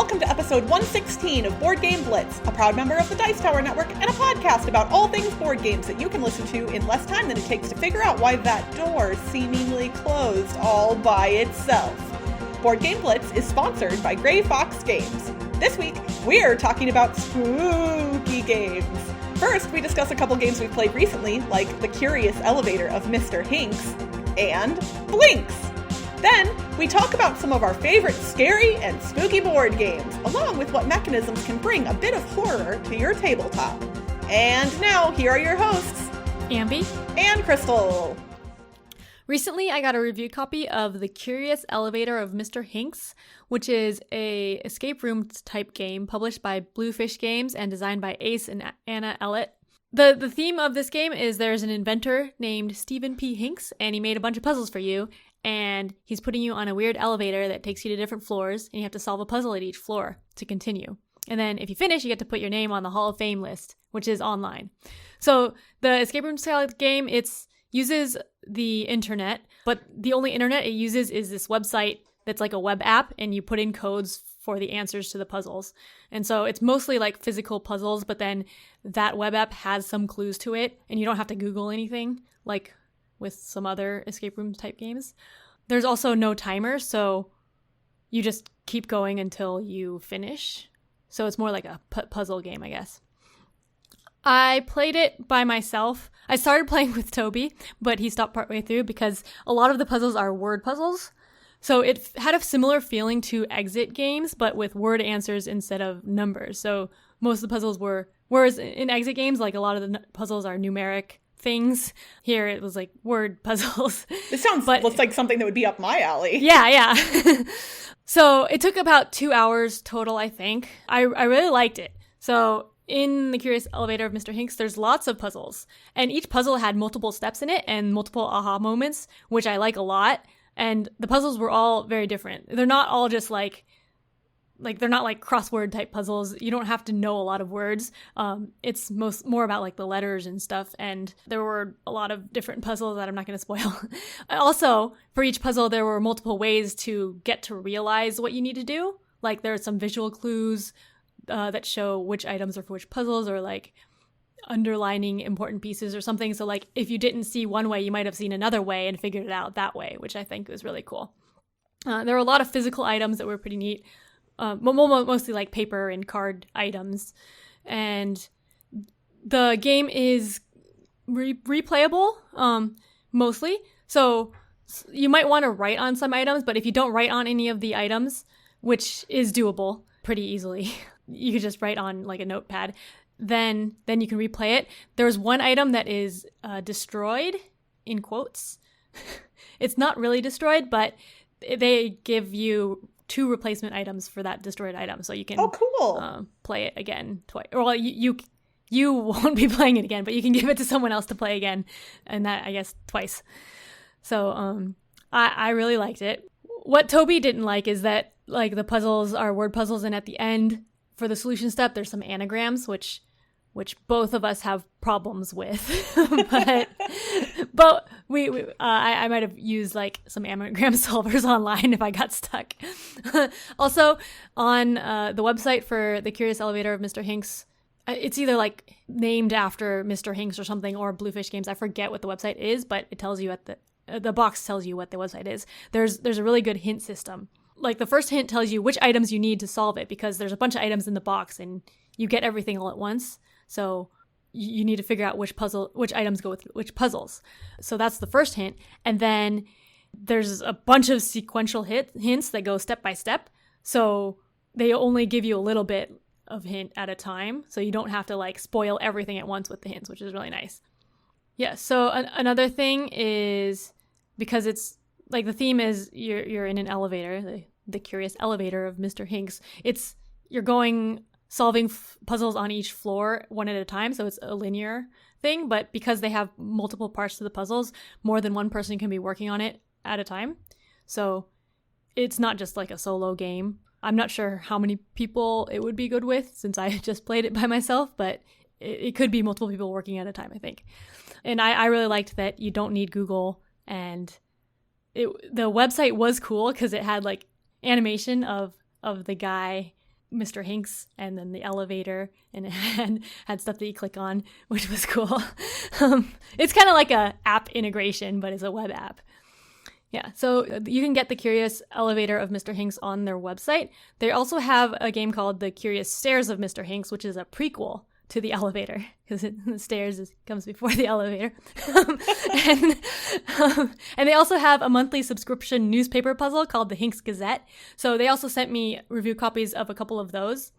welcome to episode 116 of Board Game Blitz, a proud member of the Dice Tower Network and a podcast about all things board games that you can listen to in less time than it takes to figure out why that door seemingly closed all by itself. Board Game Blitz is sponsored by Grey Fox Games. This week, we're talking about spooky games. First, we discuss a couple games we've played recently, like The Curious Elevator of Mr. Hincks and Blinks. Then, we talk about some of our favorite scary and spooky board games, along with what mechanisms can bring a bit of horror to your tabletop. And now, here are your hosts, Ambie and Crystal. Recently, I got a review copy of The Curious Elevator of Mr. Hincks, which is a escape room type game published by Bluefish Games and designed by Ace and Anna Ellett. The theme of this game is there's an inventor named Stephen P. Hincks, and he made a bunch of puzzles for you, and he's putting you on a weird elevator that takes you to different floors, and you have to solve a puzzle at each floor to continue. And then if you finish, you get to put your name on the Hall of Fame list, which is online. So the escape room style game, uses the internet, but the only internet it uses is this website that's like a web app, and you put in codes for the answers to the puzzles. And so it's mostly like physical puzzles, but then that web app has some clues to it, and you don't have to Google anything like with some other escape room type games. There's also no timer, so you just keep going until you finish. So it's more like a puzzle game, I guess. I played it by myself. I started playing with Toby, but he stopped partway through because a lot of the puzzles are word puzzles. So it had a similar feeling to exit games, but with word answers instead of numbers. So most of the puzzles were, whereas in exit games, like a lot of the puzzles are numeric things. Here it was like word puzzles. This looks like something that would be up my alley. Yeah. So it took about 2 hours total, I think. I really liked it. So in The Curious Elevator of Mr. Hincks, there's lots of puzzles, and each puzzle had multiple steps in it and multiple aha moments, which I like a lot. And the puzzles were all very different. They're not all just like they're not like crossword type puzzles. You don't have to know a lot of words. It's more about like the letters and stuff. And there were a lot of different puzzles that I'm not going to spoil. Also, for each puzzle, there were multiple ways to get to realize what you need to do. Like there are some visual clues that show which items are for which puzzles, or like underlining important pieces or something. So like if you didn't see one way, you might have seen another way and figured it out that way, which I think was really cool. There were a lot of physical items that were pretty neat. Mostly like paper and card items. And the game is replayable, mostly. So you might want to write on some items, but if you don't write on any of the items, which is doable pretty easily, you could just write on like a notepad, then you can replay it. There's one item that is destroyed, in quotes. It's not really destroyed, but they give you 2 replacement items for that destroyed item, so you can play it again twice. Well, you won't be playing it again, but you can give it to someone else to play again, and that, I guess, twice. So I really liked it. What Toby didn't like is that like the puzzles are word puzzles, and at the end for the solution step there's some anagrams, which both of us have problems with. but I might have used like some anagram solvers online if I got stuck. Also, on the website for The Curious Elevator of Mr. Hincks, it's either like named after Mr. Hincks or something, or Bluefish Games. I forget what the website is, but it tells you the box tells you what the website is. There's a really good hint system. Like the first hint tells you which items you need to solve it, because there's a bunch of items in the box and you get everything all at once. So you need to figure out which items go with which puzzles. So that's the first hint. And then there's a bunch of sequential hints that go step by step. So they only give you a little bit of hint at a time. So you don't have to like spoil everything at once with the hints, which is really nice. Yeah. So another thing is, because it's like the theme is you're in an elevator, the Curious Elevator of Mr. Hincks. You're going solving puzzles on each floor one at a time, so it's a linear thing, but because they have multiple parts to the puzzles, more than one person can be working on it at a time. So it's not just like a solo game. I'm not sure how many people it would be good with, since I just played it by myself, but it could be multiple people working at a time, I think. And I really liked that you don't need Google, and the website was cool because it had like animation of the guy Mr. Hincks and then the elevator, and it had stuff that you click on, which was cool. It's kind of like a app integration, but it's a web app. Yeah, so you can get the Curious Elevator of Mr. Hincks on their website. They also have a game called The Curious Stairs of Mr. Hincks, which is a prequel to the elevator, because the stairs comes before the elevator. And they also have a monthly subscription newspaper puzzle called the Hincks Gazette. So they also sent me review copies of a couple of those.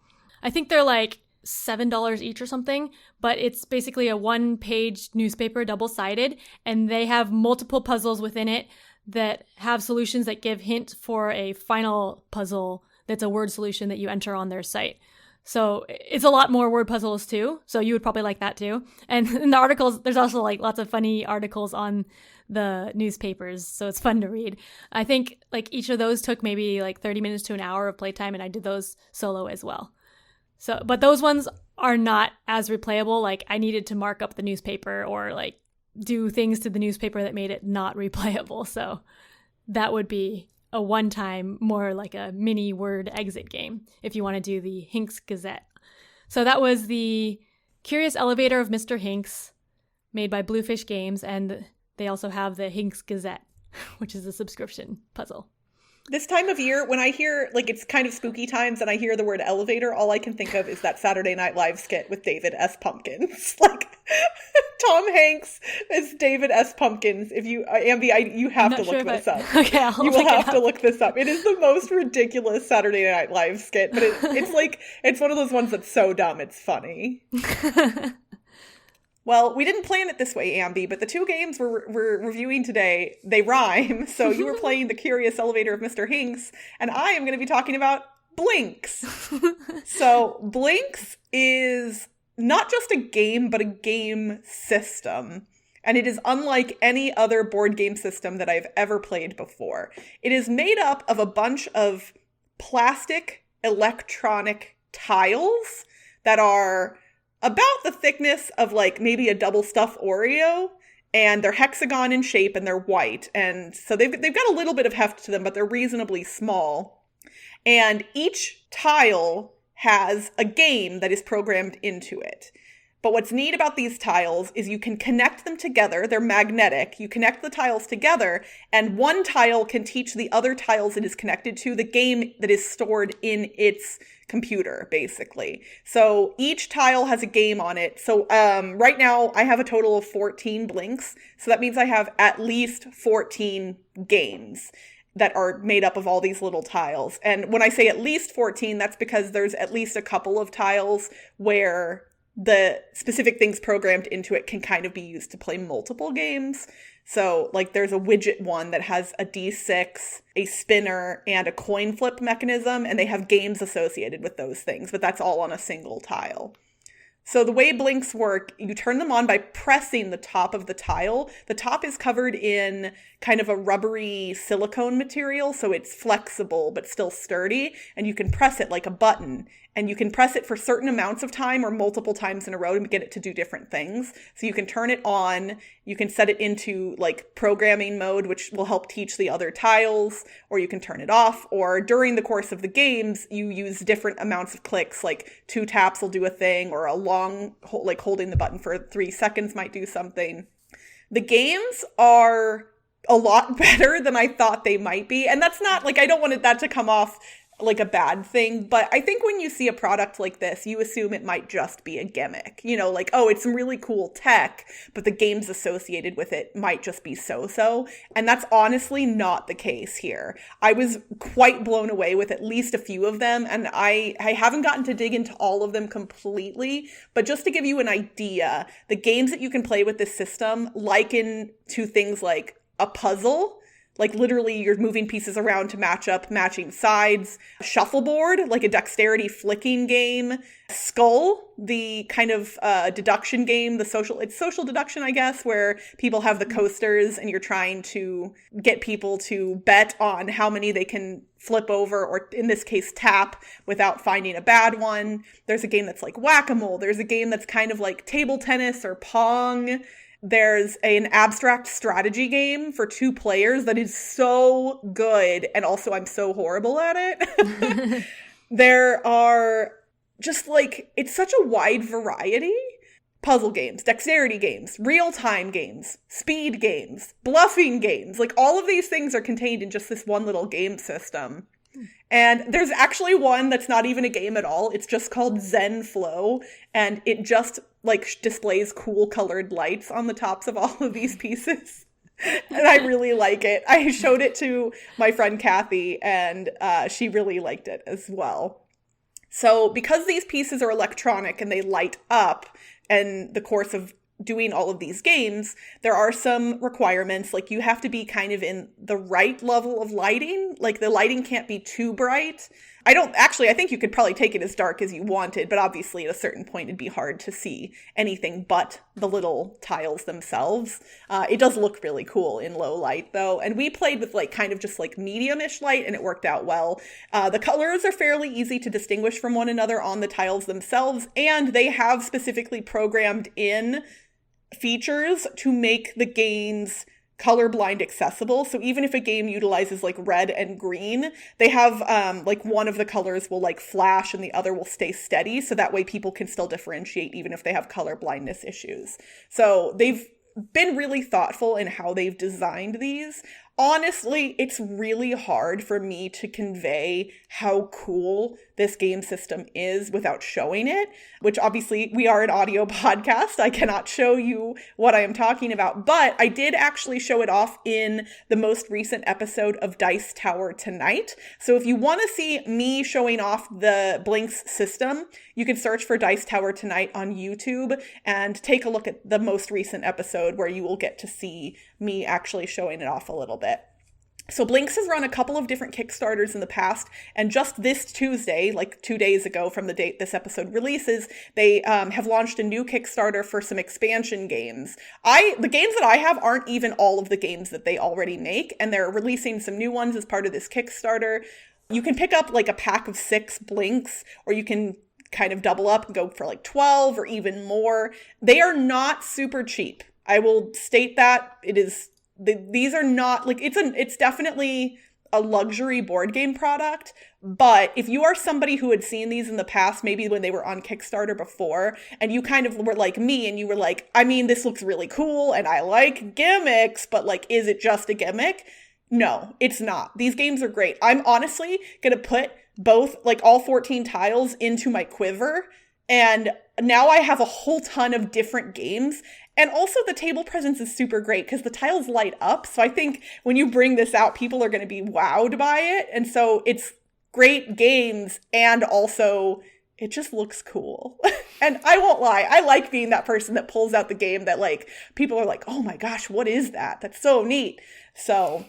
I think they're like $7 each or something, but it's basically a one-page newspaper, double-sided, and they have multiple puzzles within it that have solutions that give hints for a final puzzle that's a word solution that you enter on their site. So it's a lot more word puzzles too, so you would probably like that too. And in the articles, there's also like lots of funny articles on the newspapers, so it's fun to read. I think like each of those took maybe like 30 minutes to an hour of playtime, and I did those solo as well. So, but those ones are not as replayable. Like I needed to mark up the newspaper or like do things to the newspaper that made it not replayable. So that would be a one-time, more like a mini word exit game if you want to do the Hincks Gazette. So that was the Curious Elevator of Mr. Hincks, made by Bluefish Games, and they also have the Hincks Gazette, which is a subscription puzzle. This time of year, when I hear, like, it's kind of spooky times and I hear the word elevator, all I can think of is that Saturday Night Live skit with David S. Pumpkins. Like, Tom Hanks is David S. Pumpkins. If you, Ambie, you have to look this up. Okay, you will have to look this up. It is the most ridiculous Saturday Night Live skit, but it's like, it's one of those ones that's so dumb, it's funny. Well, we didn't plan it this way, Ambie, but the two games we're reviewing today, they rhyme. So you were playing The Curious Elevator of Mr. Hincks, and I am going to be talking about Blinks. So Blinks is not just a game, but a game system. And it is unlike any other board game system that I've ever played before. It is made up of a bunch of plastic electronic tiles that are about the thickness of like maybe a double stuffed Oreo, and they're hexagon in shape and they're white. And so they've got a little bit of heft to them, but they're reasonably small. And each tile has a game that is programmed into it. But what's neat about these tiles is you can connect them together. They're magnetic. You connect the tiles together, and one tile can teach the other tiles it is connected to the game that is stored in its computer, basically. So each tile has a game on it. So right now I have a total of 14 Blinks. So that means I have at least 14 games that are made up of all these little tiles. And when I say at least 14, that's because there's at least a couple of tiles where the specific things programmed into it can kind of be used to play multiple games. So like there's a widget one that has a D6, a spinner, and a coin flip mechanism, and they have games associated with those things, but that's all on a single tile. So the way Blinks work, you turn them on by pressing the top of the tile. The top is covered in kind of a rubbery silicone material, so it's flexible but still sturdy, and you can press it like a button. And you can press it for certain amounts of time or multiple times in a row to get it to do different things. So you can turn it on, you can set it into like programming mode, which will help teach the other tiles, or you can turn it off, or during the course of the games, you use different amounts of clicks, like 2 taps will do a thing, or a long, like holding the button for 3 seconds might do something. The games are a lot better than I thought they might be. And that's not like, I don't want that to come off like a bad thing, but I think when you see a product like this, you assume it might just be a gimmick, you know, like, oh, it's some really cool tech, but the games associated with it might just be so-so. And that's honestly not the case here. I was quite blown away with at least a few of them, and I haven't gotten to dig into all of them completely, but just to give you an idea, the games that you can play with this system liken to things like a puzzle. Like literally you're moving pieces around to match up matching sides. Shuffleboard, like a dexterity flicking game. Skull, the kind of deduction game, it's social deduction, I guess, where people have the coasters and you're trying to get people to bet on how many they can flip over, or in this case, tap without finding a bad one. There's a game that's like whack-a-mole. There's a game that's kind of like table tennis or Pong. There's an abstract strategy game for 2 players that is so good, and also I'm so horrible at it. There are just like, it's such a wide variety. Puzzle games, dexterity games, real-time games, speed games, bluffing games. Like, all of these things are contained in just this one little game system. And there's actually one that's not even a game at all. It's just called Zen Flow, and it just, like, displays cool colored lights on the tops of all of these pieces. And I really like it. I showed it to my friend Kathy, and she really liked it as well. So because these pieces are electronic and they light up in the course of doing all of these games, there are some requirements. Like, you have to be kind of in the right level of lighting. Like, the lighting can't be too bright. I think you could probably take it as dark as you wanted, but obviously at a certain point it'd be hard to see anything but the little tiles themselves. It does look really cool in low light though, and we played with like kind of just like medium-ish light, and it worked out well. The colors are fairly easy to distinguish from one another on the tiles themselves, and they have specifically programmed in features to make the games colorblind accessible. So even if a game utilizes like red and green, they have like one of the colors will like flash and the other will stay steady. So that way people can still differentiate even if they have color blindness issues. So they've been really thoughtful in how they've designed these. Honestly, it's really hard for me to convey how cool this game system is without showing it, which obviously we are an audio podcast. I cannot show you what I am talking about, but I did actually show it off in the most recent episode of Dice Tower Tonight. So if you want to see me showing off the Blinks system, you can search for Dice Tower Tonight on YouTube and take a look at the most recent episode where you will get to see me actually showing it off a little bit. So Blinks has run a couple of different Kickstarters in the past, and just this Tuesday, like 2 days ago from the date this episode releases, they have launched a new Kickstarter for some expansion games. The games that I have aren't even all of the games that they already make, and they're releasing some new ones as part of this Kickstarter. You can pick up like a pack of 6 Blinks, or you can kind of double up and go for like 12 or even more. They are not super cheap. I will state that. These are not like, it's definitely a luxury board game product, but if you are somebody who had seen these in the past, maybe when they were on Kickstarter before, and you kind of were like me and you were like, I mean, this looks really cool and I like gimmicks, but like, is it just a gimmick? No, it's not. These games are great. I'm honestly going to put both, like all 14 tiles into my quiver, and now I have a whole ton of different games. And also the table presence is super great because the tiles light up. So I think when you bring this out, people are going to be wowed by it. And so it's great games, and also it just looks cool. And I won't lie, I like being that person that pulls out the game that like people are like, oh my gosh, what is that? That's so neat. So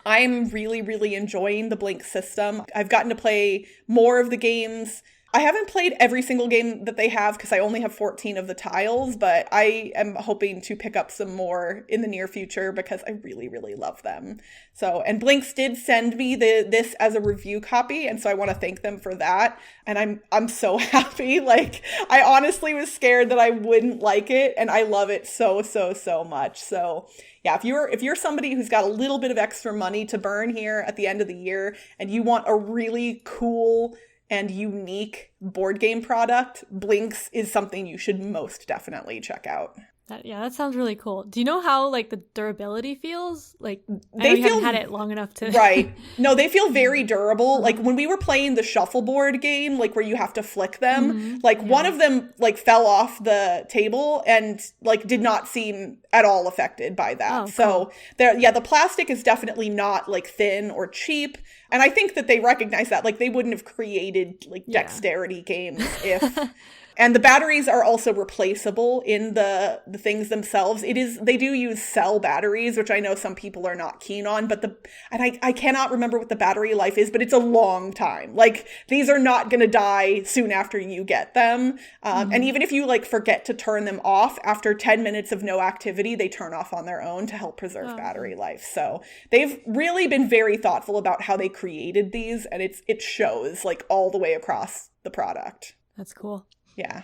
I'm really, really enjoying the Blink system. I've gotten to play more of the games. I haven't played every single game that they have because I only have 14 of the tiles, but I am hoping to pick up some more in the near future because I really, really love them. So, and Blinks did send me this as a review copy, and so I want to thank them for that. And I'm so happy. Like, I honestly was scared that I wouldn't like it, and I love it so, so, so much. So yeah, if you're somebody who's got a little bit of extra money to burn here at the end of the year and you want a really cool and unique board game product, Blinks is something you should most definitely check out. That sounds really cool. Do you know how like the durability feels? Like, I know you haven't had it long enough to. Right. No, they feel very durable. Like when we were playing the shuffleboard game, like where you have to flick them, one of them like fell off the table and like did not seem at all affected by that. So the plastic is definitely not like thin or cheap. And I think that they recognize that. Like they wouldn't have created like dexterity games if. And the batteries are also replaceable in the things themselves. They do use cell batteries, which I know some people are not keen on, but I cannot remember what the battery life is, but it's a long time. Like these are not going to die soon after you get them. And even if you like forget to turn them off after 10 minutes of no activity, they turn off on their own to help preserve battery life. So they've really been very thoughtful about how they created these, and it shows like all the way across the product. That's cool. Yeah.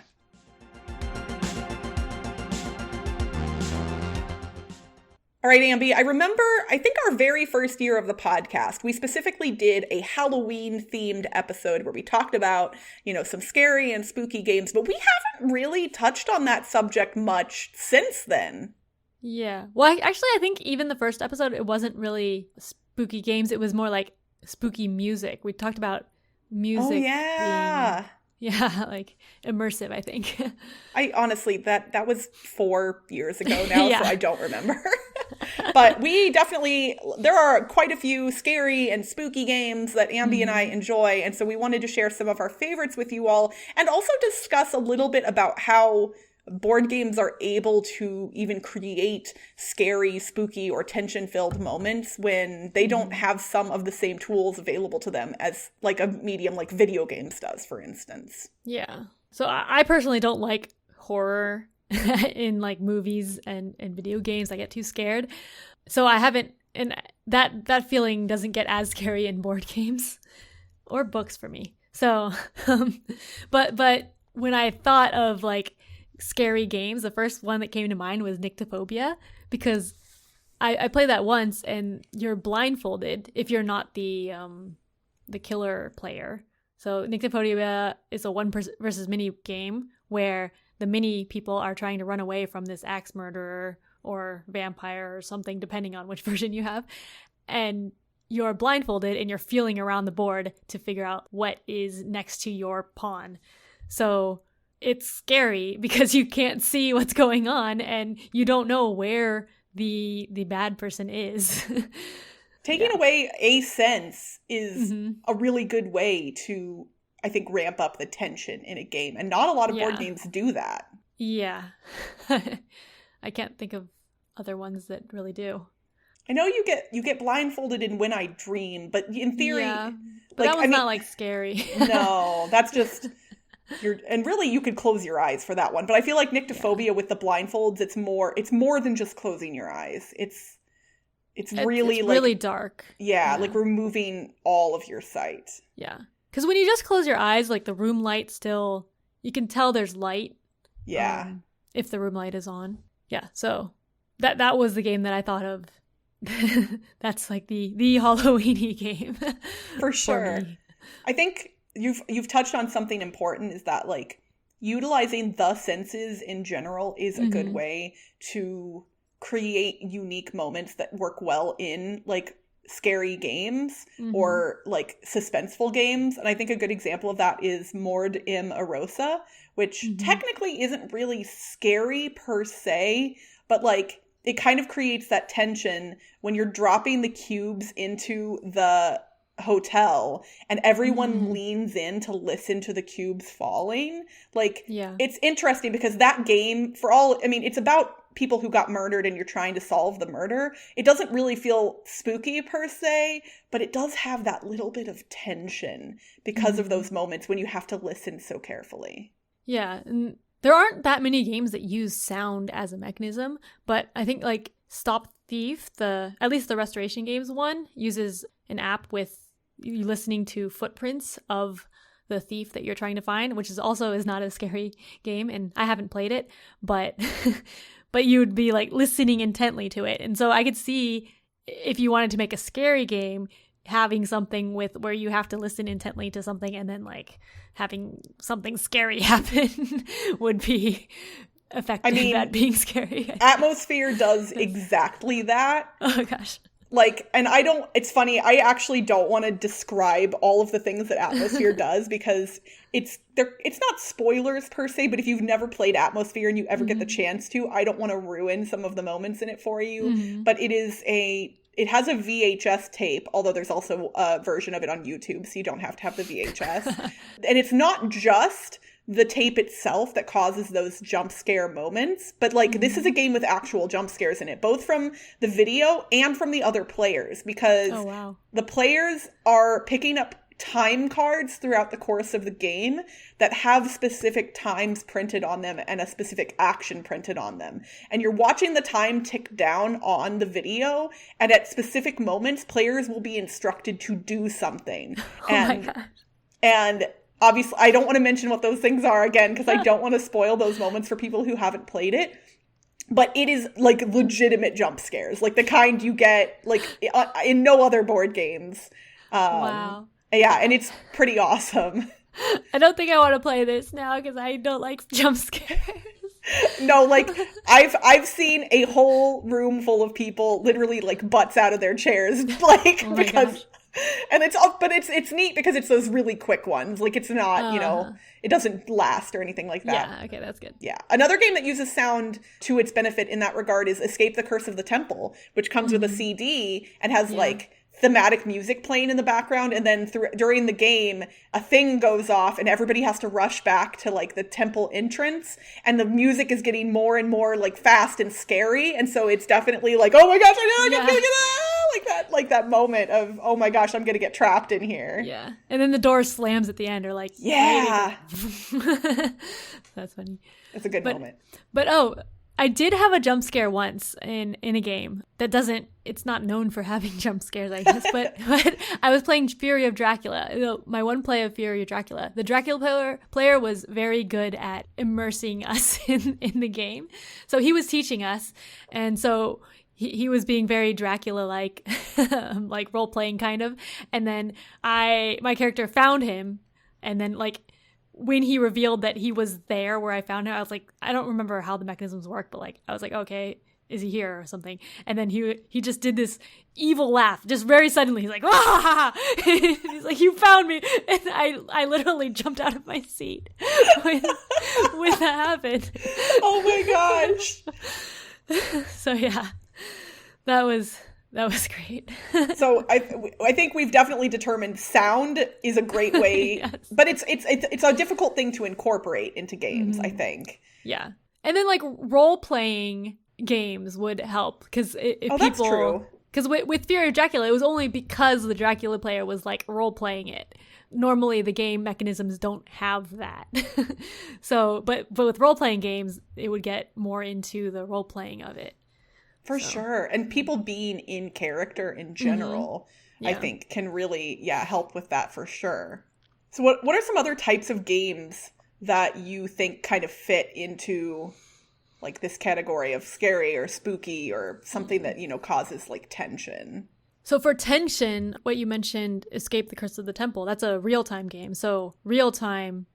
All right, Ambie, I remember, I think our very first year of the podcast, we specifically did a Halloween-themed episode where we talked about, some scary and spooky games, but we haven't really touched on that subject much since then. Yeah. Well, I think even the first episode, it wasn't really spooky games. It was more like spooky music. We talked about music. Oh, yeah. Like immersive, I think. I honestly, that was 4 years ago now, Yeah. So I don't remember. But we definitely, there are quite a few scary and spooky games that Ambie and I enjoy. And so we wanted to share some of our favorites with you all and also discuss a little bit about how board games are able to even create scary, spooky, or tension-filled moments when they don't have some of the same tools available to them as like a medium like video games does, for instance. Yeah. So I personally don't like horror in like movies and video games. I get too scared. So I haven't, and that feeling doesn't get as scary in board games or books for me. So, but when I thought of like scary games, the first one that came to mind was Nyctophobia, because I played that once and you're blindfolded if you're not the killer player. So Nyctophobia is a one versus mini game where the mini people are trying to run away from this axe murderer or vampire or something, depending on which version you have. And you're blindfolded and you're feeling around the board to figure out what is next to your pawn. So it's scary because you can't see what's going on and you don't know where the bad person is. Taking away a sense is a really good way to, I think, ramp up the tension in a game. And not a lot of board games do that. Yeah. I can't think of other ones that really do. I know you get blindfolded in When I Dream, but in theory... Yeah, but that one's not, like, scary. No, that's just... and really, you could close your eyes for that one. But I feel like Nyctophobia with the blindfolds, it's more than just closing your eyes. It's really like... really dark. Yeah, like removing all of your sight. Yeah. Because when you just close your eyes, like the room light still... You can tell there's light. Yeah. If the room light is on. Yeah, so that was the game that I thought of. That's like the Halloween-y game. For sure. I think you've touched on something important, is that like utilizing the senses in general is a good way to create unique moments that work well in like scary games or like suspenseful games. And I think a good example of that is Mord im Arosa, which technically isn't really scary per se, but like it kind of creates that tension when you're dropping the cubes into the hotel and everyone leans in to listen to the cubes falling. Like, it's interesting because that game, it's about people who got murdered and you're trying to solve the murder. It doesn't really feel spooky per se, but it does have that little bit of tension because of those moments when you have to listen so carefully. Yeah, and there aren't that many games that use sound as a mechanism, but I think like Stop Thief, at least the Restoration Games one, uses an app with you listening to footprints of the thief that you're trying to find, which is not a scary game, and I haven't played it, but but you would be like listening intently to it. And so I could see if you wanted to make a scary game, having something with where you have to listen intently to something and then like having something scary happen would be effective at being scary. Atmosfear does exactly that. Oh gosh. Like, and it's funny, I actually don't want to describe all of the things that Atmosfear does because it's not spoilers per se, but if you've never played Atmosfear and you ever get the chance to, I don't want to ruin some of the moments in it for you. But it has a VHS tape, although there's also a version of it on YouTube, so you don't have to have the VHS. And it's not just the tape itself that causes those jump scare moments, but like this is a game with actual jump scares in it, both from the video and from the other players, because the players are picking up time cards throughout the course of the game that have specific times printed on them and a specific action printed on them. And you're watching the time tick down on the video, and at specific moments, players will be instructed to do something. And obviously, I don't want to mention what those things are again, because I don't want to spoil those moments for people who haven't played it. but it is like legitimate jump scares, like the kind you get like in no other board games. Wow. Yeah, and it's pretty awesome. I don't think I want to play this now because I don't like jump scares. No, like I've seen a whole room full of people literally like butts out of their chairs, like Oh my because gosh. and it's neat because it's those really quick ones. Like it's not, it doesn't last or anything like that. Yeah, okay, that's good. Yeah. Another game that uses sound to its benefit in that regard is Escape the Curse of the Temple, which comes with a CD and has like thematic music playing in the background, and then during the game a thing goes off and everybody has to rush back to like the temple entrance, and the music is getting more and more like fast and scary, and so it's definitely like, oh my gosh, I know I'm gonna get like that moment of, oh my gosh, I'm gonna get trapped in here. Yeah, and then the door slams at the end, or like, yeah. That's funny. It's a good moment. But I did have a jump scare once in a game that it's not known for having jump scares, I guess, but I was playing Fury of Dracula. My one play of Fury of Dracula. The Dracula player was very good at immersing us in the game. So he was teaching us, and so he was being very Dracula-like, like role-playing kind of. And then my character found him, and then like, when he revealed that he was there where I found him, I was like, I don't remember how the mechanisms work, but like, I was like, okay, is he here or something? And then he just did this evil laugh, just very suddenly. He's like, ah! He's like, you found me. And I literally jumped out of my seat when that happened. Oh my gosh. So yeah, that was great. So I think we've definitely determined sound is a great way, Yes. but it's a difficult thing to incorporate into games, I think. Yeah. And then like role-playing games would help, because if people... That's true. Because with Fury of Dracula, it was only because the Dracula player was like role-playing it. Normally the game mechanisms don't have that. So, but with role-playing games, it would get more into the role-playing of it. For sure. And people being in character in general, I think can really, help with that for sure. So what are some other types of games that you think kind of fit into like this category of scary or spooky or something that, causes like tension? So for tension, what you mentioned, Escape the Curse of the Temple, that's a real-time game. So real-time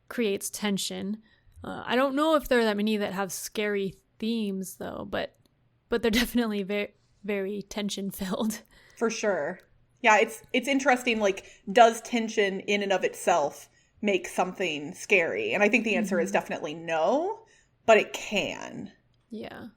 creates tension. I don't know if there are that many that have scary themes though, but they're definitely very, very tension-filled. For sure. Yeah, it's interesting, like, does tension in and of itself make something scary? And I think the answer is definitely no, but it can. Yeah.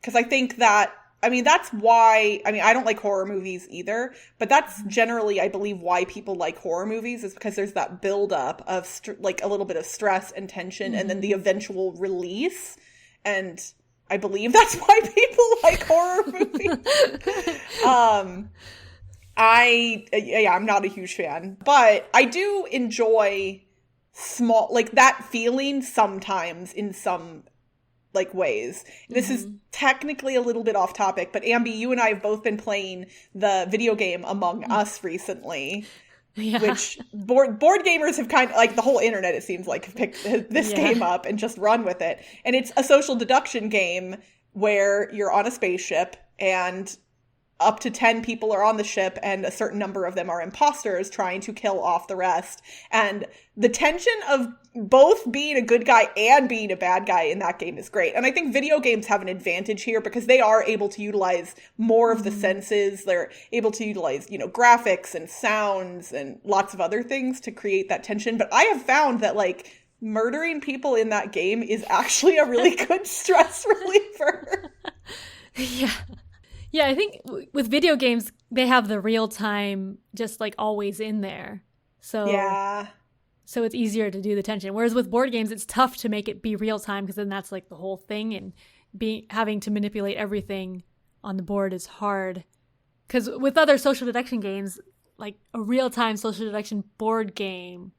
Because I think that, that's why, I don't like horror movies either, but that's generally, I believe, why people like horror movies, is because there's that buildup of, like, a little bit of stress and tension, and then the eventual release, and I believe that's why people like horror movies. I'm not a huge fan, but I do enjoy small, like that feeling sometimes in some like ways. This is technically a little bit off topic, but Ambie, you and I have both been playing the video game Among Us recently. Yeah. Which board gamers have kind of, like the whole internet, it seems like, picked this game up and just run with it. And it's a social deduction game where you're on a spaceship and up to 10 people are on the ship, and a certain number of them are imposters trying to kill off the rest. And the tension of both being a good guy and being a bad guy in that game is great. And I think video games have an advantage here because they are able to utilize more of the senses. They're able to utilize, graphics and sounds and lots of other things to create that tension. But I have found that, like, murdering people in that game is actually a really good stress reliever. Yeah. Yeah, I think with video games, they have the real time just like always in there. So it's easier to do the tension. Whereas with board games, it's tough to make it be real time, because then that's like the whole thing, and having to manipulate everything on the board is hard. Because with other social deduction games, like a real time social deduction board game,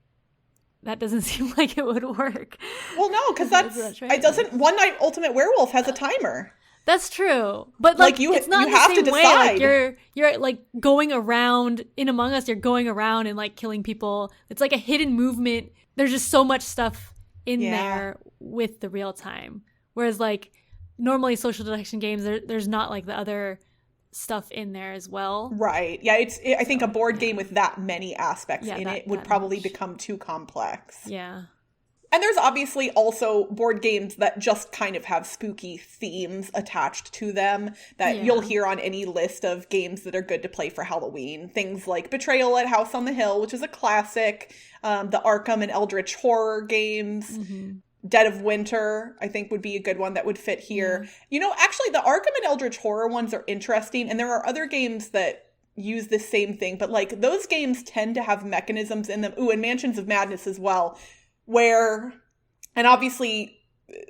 that doesn't seem like it would work. Well, no, because it doesn't. One Night Ultimate Werewolf has a timer. That's true, but like it's not you the have same to way. decide. Like you're like going around in Among Us. You're going around and like killing people. It's like a hidden movement. There's just so much stuff in there with the real time. Whereas like normally social deduction games, there's not like the other stuff in there as well. Right. Yeah, I think a board game with that many aspects in it would probably become too complex. Yeah. And there's obviously also board games that just kind of have spooky themes attached to them that you'll hear on any list of games that are good to play for Halloween. Things like Betrayal at House on the Hill, which is a classic, the Arkham and Eldritch Horror games, Dead of Winter, I think would be a good one that would fit here. You know, actually the Arkham and Eldritch Horror ones are interesting, and there are other games that use the same thing, but like those games tend to have mechanisms in them. Ooh, and Mansions of Madness as well, where, and obviously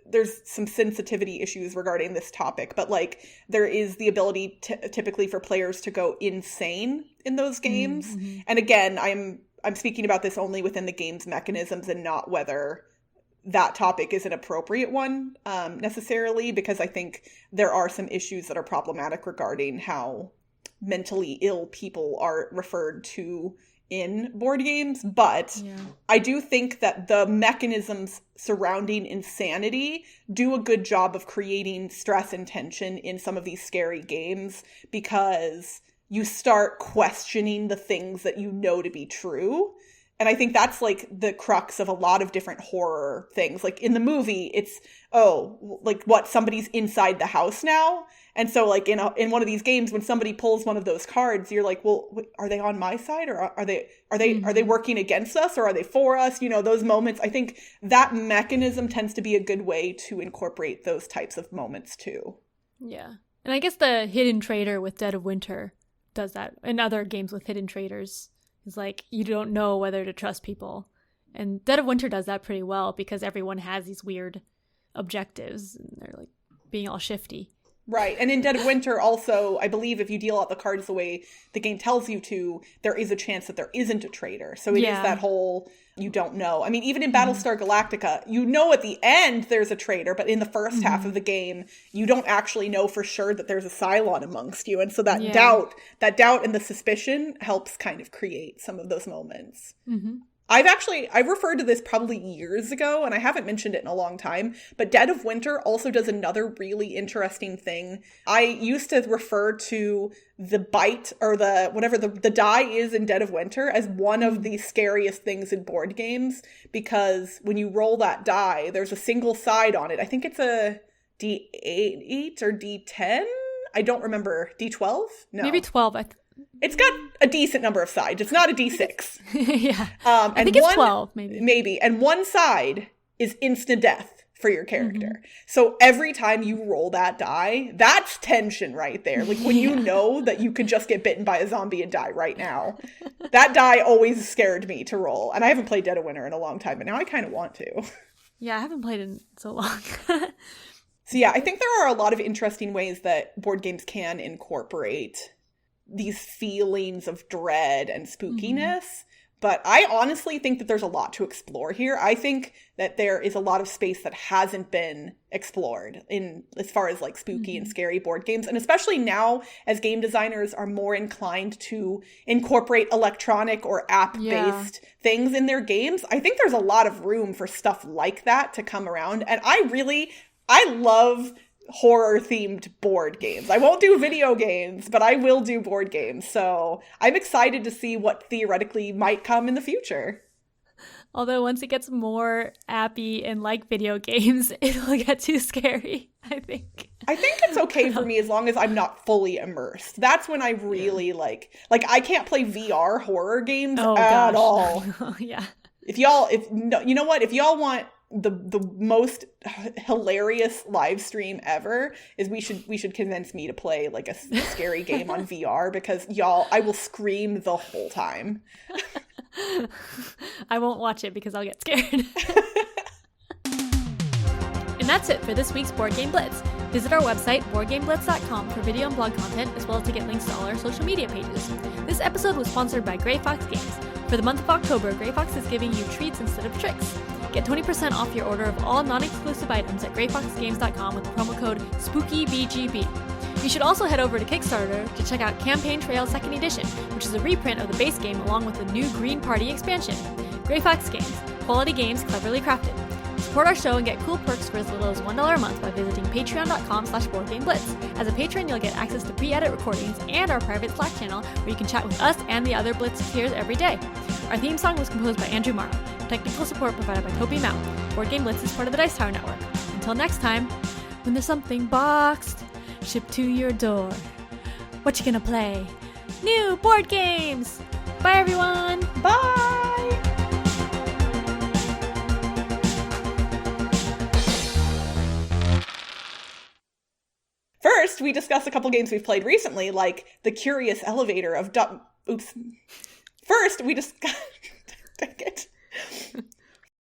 there's some sensitivity issues regarding this topic, but like there is the ability typically for players to go insane in those games. And again, I'm speaking about this only within the game's mechanisms and not whether that topic is an appropriate one necessarily, because I think there are some issues that are problematic regarding how mentally ill people are referred to in board games. But I do think that the mechanisms surrounding insanity do a good job of creating stress and tension in some of these scary games, because you start questioning the things that you know to be true. And I think that's like the crux of a lot of different horror things. Like in the movie, it's, like what, somebody's inside the house now? And so like in one of these games, when somebody pulls one of those cards, you're like, well, are they on my side, or are they working against us, or are they for us? You know, those moments, I think that mechanism tends to be a good way to incorporate those types of moments too. Yeah. And I guess the Hidden Traitor with Dead of Winter does that, and other games with hidden traitors. It's like you don't know whether to trust people. And Dead of Winter does that pretty well, because everyone has these weird objectives and they're like being all shifty. Right. And in Dead of Winter also, I believe if you deal out the cards the way the game tells you to, there is a chance that there isn't a traitor. So it is that whole, you don't know. I mean, even in Battlestar Galactica, you know at the end there's a traitor, but in the first half of the game, you don't actually know for sure that there's a Cylon amongst you. And so that doubt and the suspicion helps kind of create some of those moments. I've referred to this probably years ago, and I haven't mentioned it in a long time, but Dead of Winter also does another really interesting thing. I used to refer to the bite, or the whatever the die is in Dead of Winter, as one of the scariest things in board games, because when you roll that die, there's a single side on it. I think it's a D8 or D10? I don't remember. D12? No. Maybe 12. It's got a decent number of sides. It's not a D6. Yeah. I think it's 12, maybe. Maybe. And one side is instant death for your character. So every time you roll that die, that's tension right there. Like when you know that you could just get bitten by a zombie and die right now. That die always scared me to roll. And I haven't played Dead of Winter in a long time, but now I kind of want to. Yeah, I haven't played in so long. So yeah, I think there are a lot of interesting ways that board games can incorporate these feelings of dread and spookiness. But I honestly think that there's a lot to explore here. I think that there is a lot of space that hasn't been explored in as far as like spooky and scary board games. And especially now as game designers are more inclined to incorporate electronic or app-based things in their games, I think there's a lot of room for stuff like that to come around. And I love horror-themed board games. I won't do video games, but I will do board games. So I'm excited to see what theoretically might come in the future. Although once it gets more appy and like video games, it'll get too scary, I think. I think it's okay for me as long as I'm not fully immersed. That's when I really like I can't play VR horror games at all. Yeah. If y'all want the most hilarious live stream ever, is we should convince me to play like a scary game on VR, because I will scream the whole time. I won't watch it because I'll get scared. And that's it for this week's Board Game Blitz. Visit our website, boardgameblitz.com, for video and blog content, as well as to get links to all our social media pages. This episode was sponsored by Grey Fox Games. For the month of October, Grey Fox is giving you treats instead of tricks. Get 20% off your order of all non-exclusive items at greyfoxgames.com with the promo code SpookyBGB. You should also head over to Kickstarter to check out Campaign Trail 2nd Edition, which is a reprint of the base game along with the new Green Party expansion. Grey Fox Games, quality games cleverly crafted. Support our show and get cool perks for as little as $1 a month by visiting patreon.com/boardgameblitz. As a patron, you'll get access to pre-edit recordings and our private Slack channel where you can chat with us and the other Blitz peers every day. Our theme song was composed by Andrew Morrow. Technical support provided by Toby Mount. Board Game Blitz is part of the Dice Tower Network. Until next time, when there's something boxed, shipped to your door, what you gonna play? New board games! Bye, everyone! Bye! First, we discuss a couple games we've played recently, like The Curious Elevator of First, we discuss... Dang it.